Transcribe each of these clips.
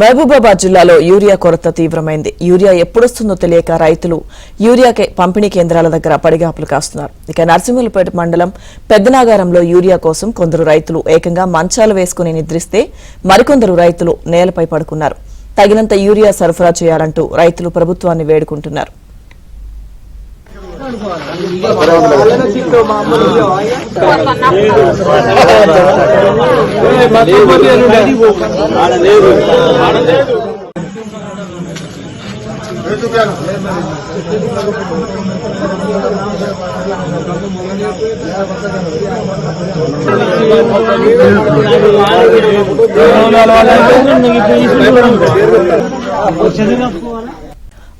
మహబూబాబాద్ జిల్లాలో యూరియా కొరత తీవ్రమైంది. యూరియా ఎప్పుడొస్తుందో తెలియక రైతులు యూరియా పంపిణీ కేంద్రాల దగ్గర పడిగాపులు కాస్తున్నారు. ఇక నర్సింహులపేట మండలం పెద్దనాగారంలో యూరియా కోసం కొందరు రైతులు ఏకంగా మంచాలు వేసుకుని నిద్రిస్తే మరికొందరు రైతులు నేలపై పడుకున్నారు. తగినంత యూరియా సరఫరా చేయాలంటూ రైతులు ప్రభుత్వాన్ని వేడుకుంటున్నారు.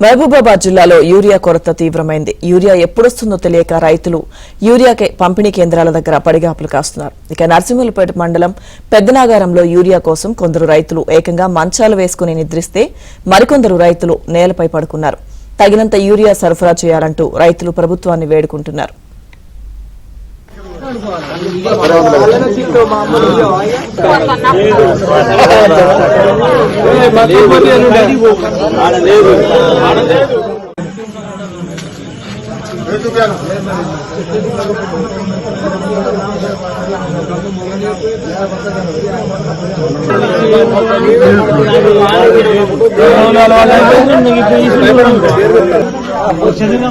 మహబూబాబాద్ జిల్లాలో యూరియా కొరత తీవ్రమైంది. యూరియా ఎప్పుడొస్తుందో తెలియక రైతులు యూరియా పంపిణీ కేంద్రాల దగ్గర పడిగాపులు కాస్తున్నారు. ఇక నర్సింహులపేట మండలం పెద్దనాగారంలో యూరియా కోసం కొందరు రైతులు ఏకంగా మంచాలు వేసుకుని నిద్రిస్తే మరికొందరు రైతులు నేలపై పడుకున్నారు. తగినంత యూరియా సరఫరా చేయాలంటూ రైతులు ప్రభుత్వాన్ని వేడుకుంటున్నారు. చదివిన